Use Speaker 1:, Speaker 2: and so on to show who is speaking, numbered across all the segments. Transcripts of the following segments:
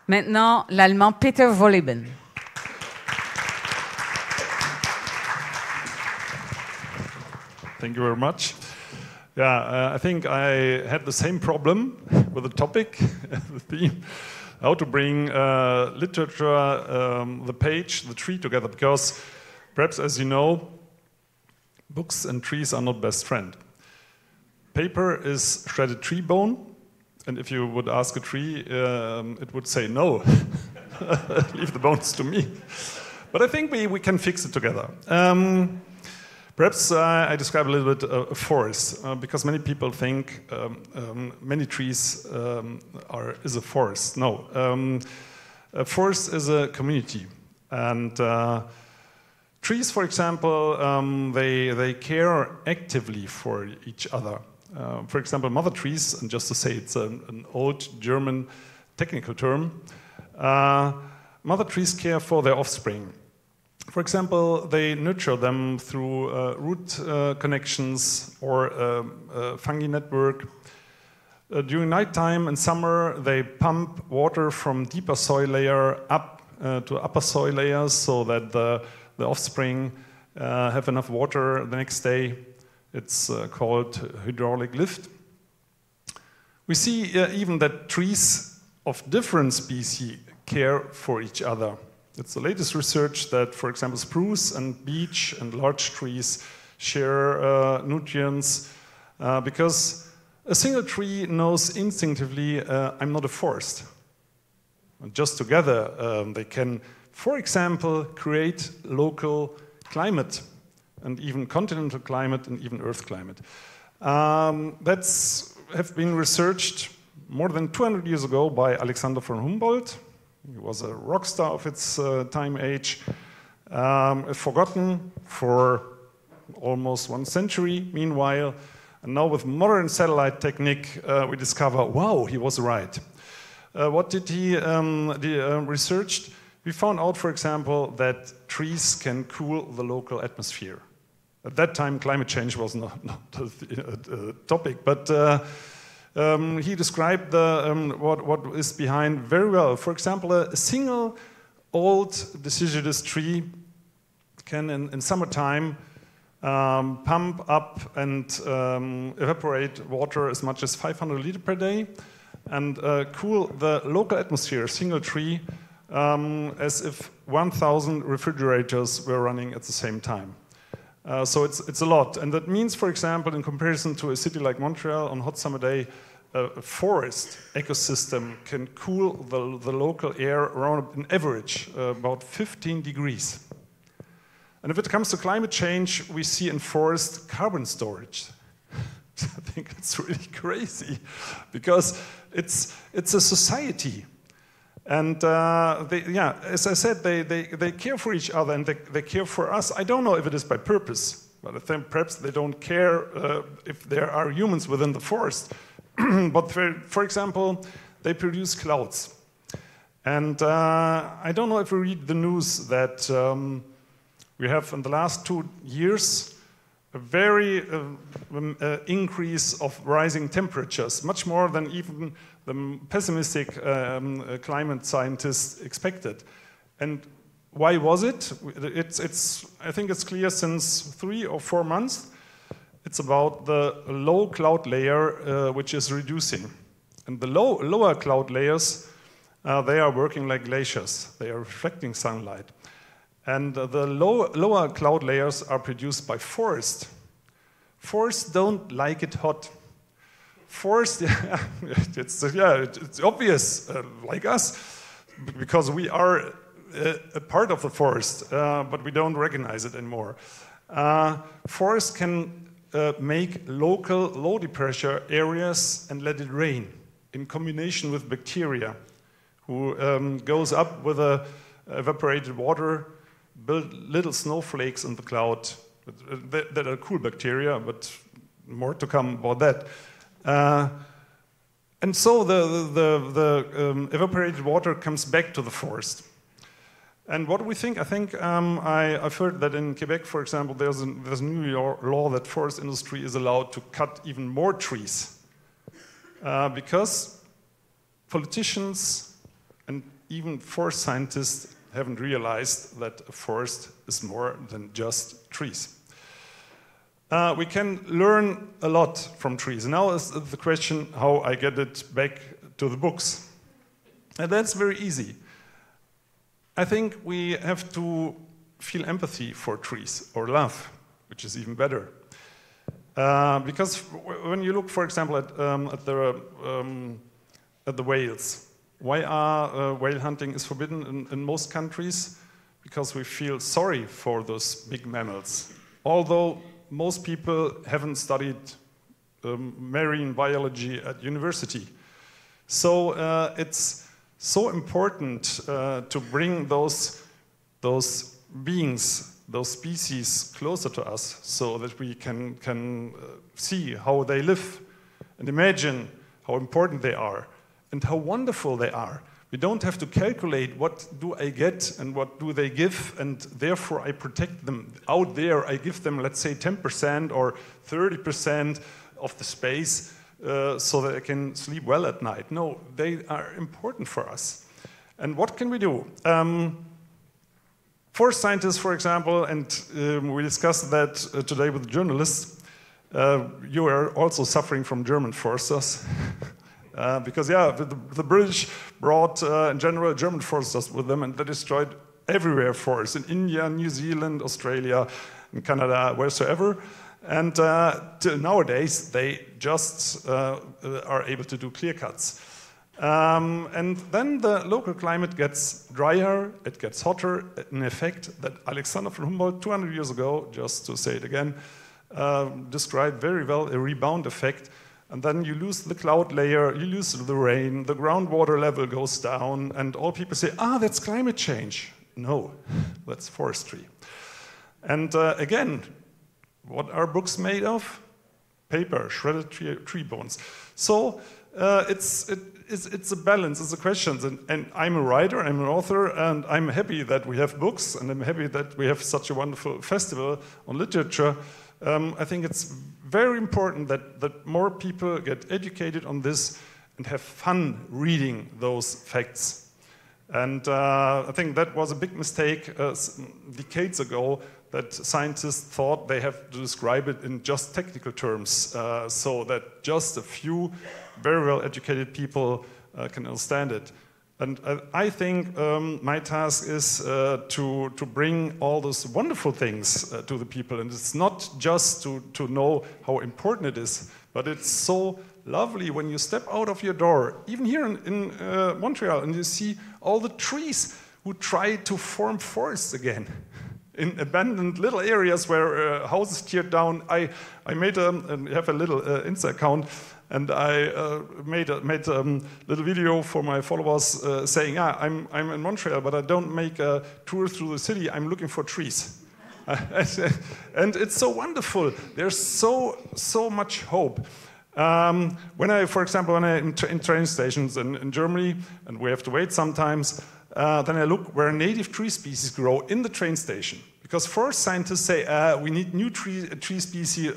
Speaker 1: Maintenant, l'Allemand Peter Wohlleben.
Speaker 2: Thank you very much. Yeah, I think I had the same problem with the topic, the theme, how to bring literature, the page, the tree together, because perhaps, as you know, books and trees are not best friend. Paper is shredded tree bone, and if you would ask a tree, it would say no, leave the bones to me. But I think we can fix it together. Perhaps I describe a little bit a forest, because many people think many trees is a forest. No, a forest is a community, and trees, for example, they care actively for each other. For example, mother trees, and just to say it's an old German technical term, mother trees care for their offspring. For example, they nurture them through root connections or a fungi network. During nighttime and summer, they pump water from deeper soil layer up to upper soil layers so that the offspring have enough water the next day. It's called hydraulic lift. We see even that trees of different species care for each other. It's the latest research that, for example, spruce and beech and large trees share nutrients because a single tree knows instinctively, I'm not a forest. And just together, they can, for example, create local climate and even continental climate and even Earth climate. That's have been researched more than 200 years ago by Alexander von Humboldt. He was a rock star of its time age, forgotten for almost 1 century, meanwhile. And now with modern satellite technique, we discover, wow, he was right. What did he researched? We found out, for example, that trees can cool the local atmosphere. At that time, climate change was not a topic, but he described what is behind very well. For example, a single old deciduous tree can, in summertime, pump up and evaporate water as much as 500 liters per day and cool the local atmosphere, a single tree, as if 1,000 refrigerators were running at the same time. So it's a lot. And that means, for example, in comparison to a city like Montreal on a hot summer day, a forest ecosystem can cool the local air around, an average, about 15 degrees. And if it comes to climate change, we see in forest carbon storage. I think it's really crazy, because it's a society. And as I said, they care for each other and they care for us. I don't know if it is by purpose, but I think perhaps they don't care if there are humans within the forest. But for example, they produce clouds. And I don't know if you read the news that we have in the last 2 years a very increase of rising temperatures, much more than even the pessimistic climate scientists expected. And why was it? I think it's clear since 3 or 4 months. It's about the low cloud layer which is reducing. And the lower cloud layers, they are working like glaciers. They are reflecting sunlight. And the lower cloud layers are produced by forests. Forests don't like it hot. Forests, it's obvious, like us, because we are a part of the forest, but we don't recognize it anymore. Forests can make local low pressure areas and let it rain in combination with bacteria, who goes up with evaporated water, build little snowflakes in the cloud that are cool bacteria, but more to come about that. And so the evaporated water comes back to the forest. And what do we think? I think I've heard that in Quebec, for example, there's a new law that forest industry is allowed to cut even more trees because politicians and even forest scientists haven't realized that a forest is more than just trees. We can learn a lot from trees. Now is the question how I get it back to the books. And that's very easy. I think we have to feel empathy for trees, or love, which is even better. Because when you look, for example, at the whales, why whale hunting is forbidden in most countries? Because we feel sorry for those big mammals. Although most people haven't studied marine biology at university. So it's so important to bring those beings, those species closer to us so that we can see how they live and imagine how important they are and how wonderful they are. We don't have to calculate what do I get and what do they give, and therefore I protect them. Out there I give them, let's say, 10% or 30% of the space so that I can sleep well at night. No, they are important for us. And what can we do? Forest scientists, for example, and we discussed that today with journalists, you are also suffering from German foresters. Because, yeah, the British brought, in general, German foresters with them, and they destroyed everywhere forests, in India, New Zealand, Australia, in Canada, wheresoever. And till nowadays, they just are able to do clear cuts. And then the local climate gets drier, it gets hotter, an effect that Alexander von Humboldt 200 years ago, just to say it again, described very well, a rebound effect. And then you lose the cloud layer, you lose the rain, the groundwater level goes down, and all people say, that's climate change. No, that's forestry. And again, what are books made of? Paper, shredded tree bones. So it's a balance, it's a question. And I'm a writer, I'm an author, and I'm happy that we have books, and I'm happy that we have such a wonderful festival on literature. I think it's very important that more people get educated on this and have fun reading those facts. And I think that was a big mistake decades ago, that scientists thought they have to describe it in just technical terms, so that just a few very well educated people can understand it. And I think my task is to bring all those wonderful things to the people. And it's not just to know how important it is, but it's so lovely when you step out of your door, even here in Montreal, and you see all the trees who try to form forests again. In abandoned little areas where houses teared down, I made and have a little Insta account, and I made a little video for my followers saying, I'm in Montreal, but I don't make a tour through the city, I'm looking for trees. And it's so wonderful. There's so much hope. For example, when I'm in train stations in Germany, and we have to wait sometimes, then I look where native tree species grow in the train station. Because forest scientists say, we need new tree species,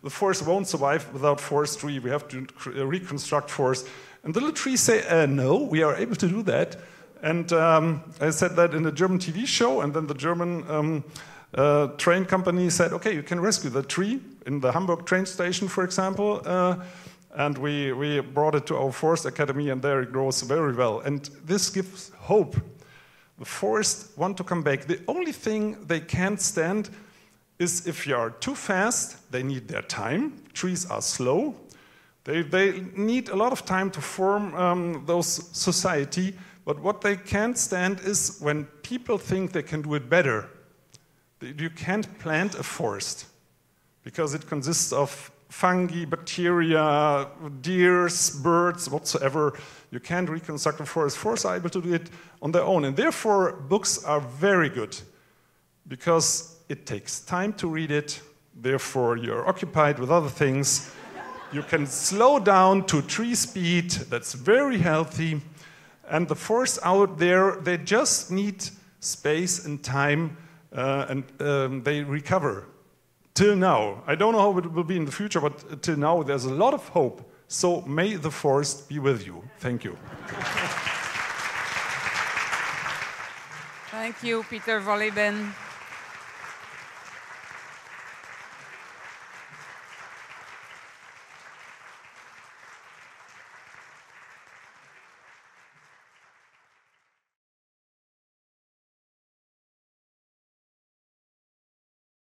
Speaker 2: the forest won't survive without forestry, we have to reconstruct forests. And the little trees say, no, we are able to do that. And I said that in a German TV show, and then the German train company said, okay, you can rescue the tree in the Hamburg train station, for example, and we brought it to our forest academy, and there it grows very well. And this gives hope. The forests want to come back. The only thing they can't stand is if you are too fast, they need their time. Trees are slow. They need a lot of time to form those society, but what they can't stand is when people think they can do it better. You can't plant a forest because it consists of fungi, bacteria, deers, birds, whatsoever. You can't reconstruct a forest. Forests are able to do it on their own. And therefore, books are very good because it takes time to read it. Therefore, you're occupied with other things. You can slow down to tree speed. That's very healthy. And the forests out there, they just need space and time, and they recover. Till now. I don't know how it will be in the future, but till now there's a lot of hope. So may the forest be with you. Thank you.
Speaker 1: Thank you, Peter Wohlleben.